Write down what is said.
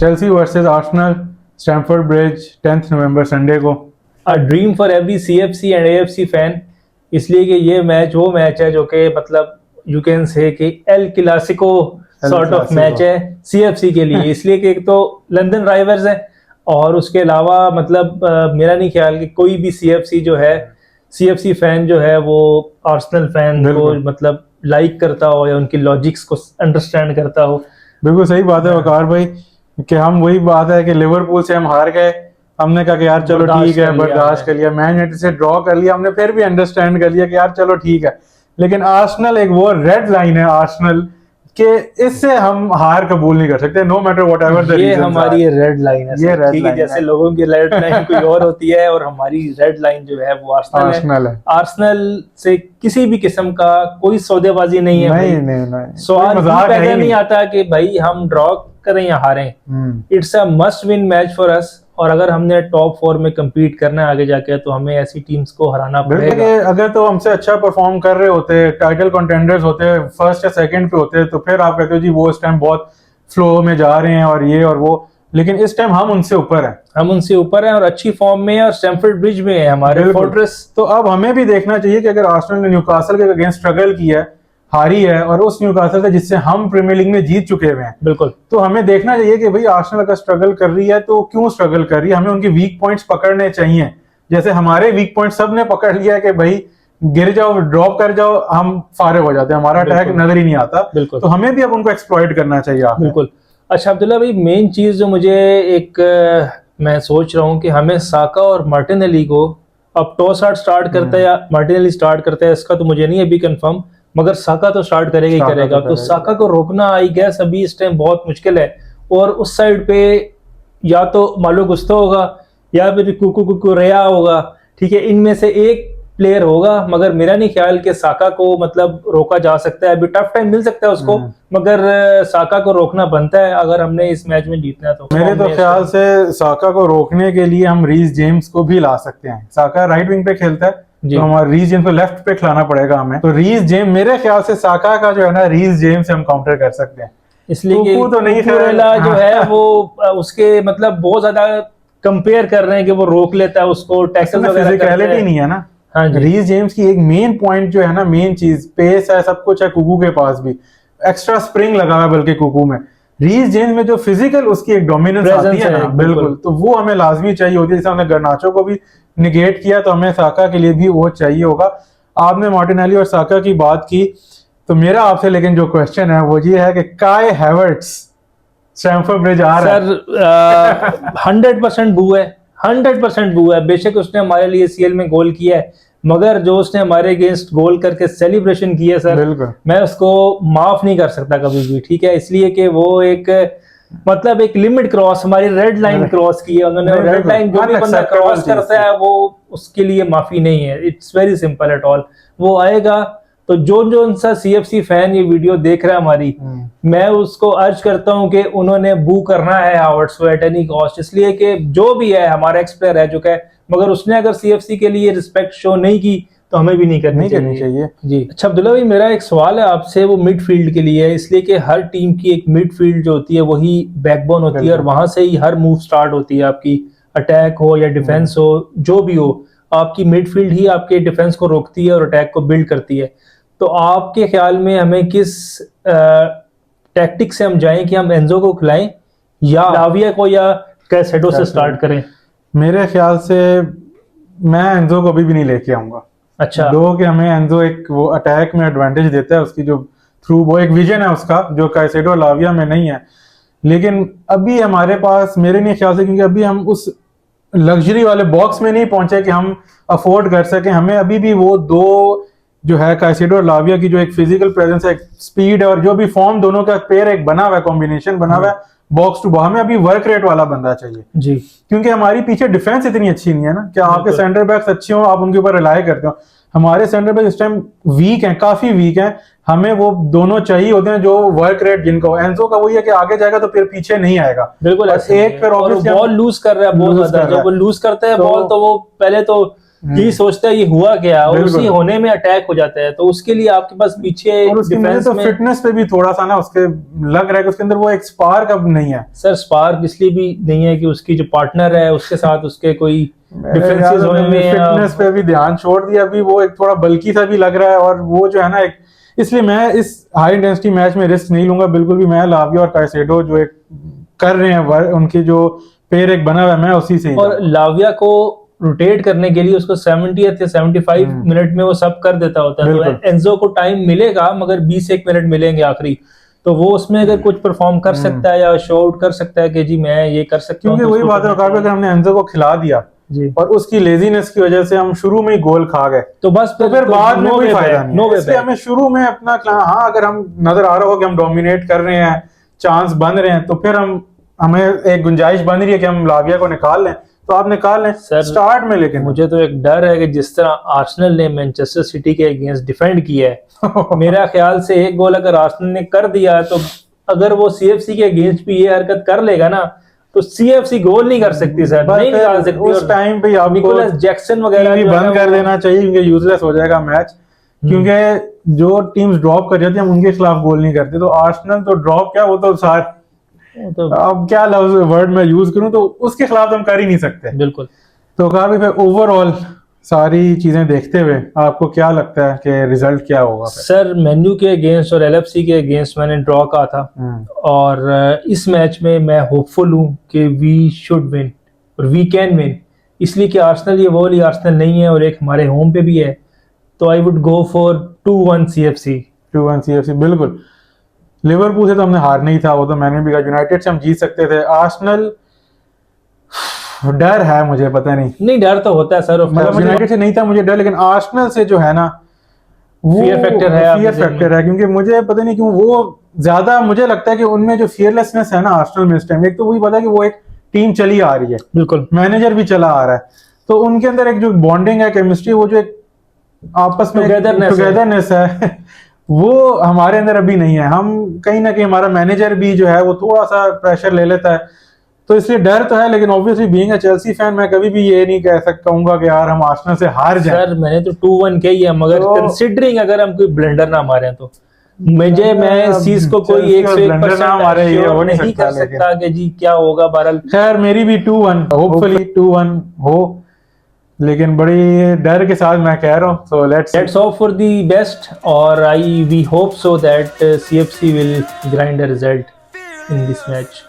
Chelsea versus Arsenal, Stamford bridge, 10 नवंबर Sunday को। A dream for every CFC and AFC fan, इसलिए कि ये match वो मैच है जो कि मतलब यू कैन से कि El Clasico sort of match है सीएफसी के लिए। इसलिए कि एक तो लंदन राइवल्स है और उसके अलावा मतलब मेरा नहीं ख्याल कि कोई भी सीएफसी जो है, सीएफसी फैन जो है वो आर्सेनल फैन को मतलब लाइक करता हो या उनकी लॉजिक्स को अंडरस्टैंड करता हो। बिल्कुल सही बात है वकार भाई, कि हम वही बात है कि लिवरपूल से हम हार गए, हमने कहा कि यार चलो ठीक है, बर्दाश्त कर लिया। मैन यूनाइटेड से ड्रॉ कर लिया हमने, फिर भी अंडरस्टैंड कर लिया कि यार चलो ठीक है। लेकिन आर्सेनल एक वो रेड लाइन है आर्सेनल के, इससे हम हार कबूल नहीं कर सकते, no matter what ever the reason. ये हमारी रेड लाइन है, ये रेड ठीक है। जैसे लोगों की रेड लाइन कोई और होती है और हमारी रेड लाइन जो है वो आर्सेनल है। आर्सेनल से किसी भी किस्म का कोई सौदेबाजी नहीं है। नहीं। सवाल पैदा नहीं आता कि भाई हम ड्रॉ करें या हारें। It's a must win match for us, और अगर हमने टॉप 4 में compete करना है आगे जाके तो हमें ऐसी टीम्स को हराना पड़ेगा। अगर तो हमसे अच्छा परफॉर्म कर रहे होते, टाइटल कंटेंडर्स होते, फर्स्ट या सेकंड पे होते, तो फिर आप कहते हो जी वो इस टाइम बहुत फ्लो में जा रहे हैं और ये और वो। लेकिन इस टाइम हम उनसे ऊपर हैं, और अच्छी फॉर्म में है और स्टैमफोर्ड ब्रिज में है हमारे फोर्ट्रेस। तो अब हमें भी देखना चाहिए कि अगर आर्सेनल ने न्यूकासल के अगेंस्ट स्ट्रगल किया है, हारी है, और उस न्यूकासल से जिससे हम प्रीमियर लीग में जीत चुके हुए हैं, बिल्कुल, तो हमें देखना चाहिए कि भाई आर्सेनल अगर स्ट्रगल कर रही है तो क्यों स्ट्रगल कर रही है, हमें उनके वीक पॉइंट्स पकड़ने चाहिए। जैसे हमारे वीक पॉइंट सब ने पकड़ लिया कि भाई गिर जाओ, ड्रॉप कर जाओ, हम फारिग हो जाते हैं, हमारा अटैक नजर ही नहीं आता। तो हमें भी अब उनको एक्सप्लॉइट करना चाहिए। बिल्कुल। अच्छा अब्दुल्ला भाई, मेन चीज जो मुझे मैं सोच रहा हूँ कि हमें साका और मार्टिनेली को अब टॉस स्टार्ट करता है या मार्टिनेली स्टार्ट करता है, इसका तो मुझे नहीं अभी कंफर्म, मगर साका तो स्टार्ट करेगा ही करेगा। तो साका को रोकना आई गेस अभी इस टाइम बहुत मुश्किल है। और उस साइड पे या तो मालो गुस्तो होगा या फिर कुकुरेया होगा, ठीक है, इनमें से एक प्लेयर होगा। मगर मेरा नहीं ख्याल कि साका को मतलब रोका जा सकता है। अभी टफ टाइम मिल सकता है उसको, मगर साका को रोकना बनता है अगर हमने इस मैच में जीतना है। तो मेरे तो ख्याल से साका को रोकने के लिए हम रीस जेम्स को भी ला सकते हैं। साका राइट विंग पे खेलता है, तो हमारा रीस जेम्स को लेफ्ट पे खिलाना पड़ेगा हमें। तो रीस जेम्स मेरे ख्याल से साका का जो है ना, रीस जेम्स से हम काउंटर कर सकते हैं। इसलिए कि तो नहीं जो है वो उसके मतलब बहुत ज्यादा कंपेयर कर रहे हैं कि वो रोक लेता है उसको, टैकल वगैरह फिजिकलिटी नहीं है ना। हाँ जी। रीस जेम्स की एक मेन पॉइंट जो है ना, मेन चीज पेस है, सब कुछ है। कुकू के पास भी एक्स्ट्रा स्प्रिंग लगा हुआ है, बल्कि कुकू में रीस जेम्स में जो फिजिकल उसकी एक डोमिनेंस आती है ना, बिल्कुल, तो वो हमें लाजमी चाहिए होती है। जैसे हमने गर्नाचो को भी निगेट किया, तो हमें साका के लिए भी वो चाहिए होगा। आपने मार्टिनेली और साका की बात की, तो मेरा आपसे लेकिन जो क्वेश्चन है वो ये है कि काय हैवर्ट्स स्टैमफोर्ड ब्रिज आ रहा है सर। 100% बू है, 100% बू है। बेशक उसने हमारे लिए सीएल में गोल किया है, मगर जो उसने हमारे अगेंस्ट गोल करके सेलिब्रेशन किया सर, मैं उसको माफ नहीं कर सकता कभी भी, ठीक है। इसलिए कि वो एक मतलब एक लिमिट क्रॉस, हमारी रेड लाइन क्रॉस की है उन्होंने। रेड लाइन जो भी बंदा क्रॉस करता है वो उसके लिए माफी नहीं है। It's very simple at all. वो आएगा तो जो सा सीएफसी फैन ये वीडियो देख रहा है हमारी, मैं उसको अर्ज करता हूं कि उन्होंने बू करना है हावर्ट्स को एट एनी कॉस्ट। इसलिए कि जो भी है हमारा एक्स प्लेयर रह चुका है, मगर उसने अगर सीएफसी के लिए रिस्पेक्ट शो नहीं की तो हमें भी नहीं करनी चाहिए जी। अच्छा अब्दुल्ला भाई, मेरा एक सवाल है आपसे, वो मिडफील्ड के लिए है। इसलिए कि हर टीम की एक मिडफील्ड जो होती है वही बैकबोन होती है और वहां से ही हर मूव स्टार्ट होती है। आपकी अटैक हो या डिफेंस हो, जो भी हो, आपकी मिडफील्ड ही आपके डिफेंस को रोकती है और अटैक को बिल्ड करती है। तो आपके ख्याल में हमें किस टैक्टिक से हम जाएं कि हम एंजो को खिलाएं या लाविया को या कैसेडो से स्टार्ट करें? मेरे ख्याल से मैं एंजो को अभी भी नहीं लेके आऊंगा। अच्छा, दो कि हमें एंजो एक वो अटैक में एडवांटेज देता है, उसकी जो थ्रू वो एक विजन है उसका, जो कैसेडो लाविया में नहीं है। लेकिन अभी हमारे पास मेरे नहीं ख्याल से, क्योंकि अभी हम उस लग्जरी वाले बॉक्स में नहीं पहुंचे कि हम अफोर्ड कर सके। हमें अभी भी वो दो जो है कैसेडो और लाविया की जो एक फिजिकल प्रेजेंस है, स्पीड है, और जो भी फॉर्म दोनों का पेयर एक बना हुआ है, कॉम्बिनेशन बना हुआ है बॉक्स टू बॉक्स, हमें अभी वर्क रेट वाला बंदा चाहिए जी। क्योंकि हमारी पीछे डिफेंस इतनी अच्छी नहीं है ना कि आपके सेंटर बैक्स अच्छे हो, आप उनके ऊपर रिलाई करते हो। हमारे सेंटर बैक इस टाइम वीक हैं, काफी वीक हैं। हमें वो दोनों चाहिए होते हैं जो वर्क रेट जिनको। एंजो का वही है कि आगे जाएगा तो फिर पीछे नहीं आएगा। बिल्कुल, एक फिर बॉल लूज कर रहा है बहुत ज्यादा। जब वो लूज करता है बॉल तो वो पहले तो ये सोचता है ये हुआ क्या, और बिल्कुल। उसी होने में अटैक हो जाता है। तो उसके लिए आपके पास पीछे और उसकी मुझे डिफेंस तो में फिटनेस पे भी थोड़ा सा ना उसके लग रहा है कि उसके अंदर वो एक स्पार्क अब नहीं है। सर स्पार्क इसलिए भी नहीं है कि उसकी जो पार्टनर है उसके साथ उसके कोई डिफरेंसेस हुए में फिटनेस पे भी ध्यान छोड़ दिया, अभी वो एक थोड़ा बल्की सा भी लग रहा है, और वो जो है ना एक, इसलिए मैं इस हाई इंटेंसिटी मैच में रिस्क नहीं लूंगा बिल्कुल भी। मैं लाविया और काइसेडो जो एक कर रहे हैं, उनकी जो पेयर एक बना हुआ है, मैं उसी से ही और लाविया को रोटेट करने के लिए उसको 70 या 75 मिनट में वो सब कर देता होता है। तो एंजो को टाइम मिलेगा, मगर 20-1 मिनट मिलेंगे आखिरी, तो वो उसमें अगर कुछ परफॉर्म कर सकता है या शो आउट कर सकता है कि जी मैं ये कर सकता हूँ, क्योंकि वही बात है, अगर हमने एंजो को खिला दिया जी और उसकी लेजीनेस की वजह से हम शुरू में ही गोल खा गए, तो बस फिर बाद में कोई फायदा नहीं है। इसलिए बैक। हमें शुरू में अपना हाँ, अगर हम नजर आ रहा हो कि हम डोमिनेट कर रहे हैं, चांस बन रहे हैं, तो फिर हमें एक गुंजाइश बन रही है कि हम लाविया को निकाल लें, तो आप निकाल लें स्टार्ट में। लेकिन मुझे तो एक डर है कि जिस तरह आर्सेनल ने मैनचेस्टर सिटी के अगेंस्ट डिफेंड किया है मेरा ख्याल से एक गोल अगर आर्सेनल ने कर दिया, तो अगर वो सीएफसी के अगेंस्ट भी ये हरकत कर लेगा ना, तो सीएफसी गोल नहीं कर सकती सर, नहीं निकाल सकती। उस टाइम पे आपको निकोलस जैक्सन वगैरह बंद कर देना चाहिए, क्योंकि यूजलेस हो जाएगा मैच। क्योंकि जो टीम्स ड्रॉप कर जाती है, हम उनके खिलाफ गोल नहीं करते। तो आर्सेनल तो ड्रॉप क्या, वो तो अब क्या लफ्ज वर्ड में यूज करूं, तो उसके खिलाफ तो हम कर ही नहीं सकते। बिल्कुल। तो काफी फिर ओवरऑल सारी चीजें देखते हुए आपको क्या लगता है कि रिजल्ट क्या होगा? सर मेन्यू के अगेंस्ट और एलएफसी के अगेंस्ट मैंने ड्रॉ कहा था, और इस मैच में मैं होपफुल हूं कि वी शुड विन और वी कैन विन, इसलिए कि आर्सेनल ये वो वाली आर्सेनल नहीं है और एक हमारे होम पे भी है। तो I would go for 2-1 CFC. 2-1 CFC, बिल्कुल। लिवरपूल से तो हमने हारना ही था, वो तो मैंने भी कहा। यूनाइटेड से हम जीत सकते थे। आर्सेनल डर है मुझे, पता नहीं डर तो होता है सर, मतलब यूनाइटेड से नहीं था मुझे डर, लेकिन आर्सेनल से जो है ना वो फियर फैक्टर है। क्योंकि मुझे पता नहीं क्यों वो ज्यादा, मुझे लगता है कि उनमें जो फियरलेसनेस है ना आर्सेनल में इस टाइम, एक तो वही पता है कि वो एक टीम चली आ रही है, बिल्कुल मैनेजर भी चला आ रहा है, तो उनके अंदर एक जो बॉन्डिंग है, केमिस्ट्री, वो जो एक आपस में टुगेदरनेस है वो हमारे अंदर अभी नहीं है। हम कहीं ना कहीं, हमारा मैनेजर भी जो है वो थोड़ा सा प्रेशर ले लेता है, तो इसलिए डर तो है। लेकिन obviously being a Chelsea fan, मैं कभी भी ये नहीं कह सकूंगा कि यार हम आर्सेनल से हार जाएं। सर मैंने तो 2-1 कही है, मगर कंसीडरिंग अगर हम कोई ब्लेंडर ना मारे तो मैं इस चीज को कोई 101% नहीं कर सकता कि जी क्या होगा। बहरहाल खैर मेरी भी 2-1 होपफुली 2-1 हो, लेकिन बड़ी डर के साथ मैं कह रहा हूँ। So let's hope for the best, और we hope so that CFC will grind a result in this match.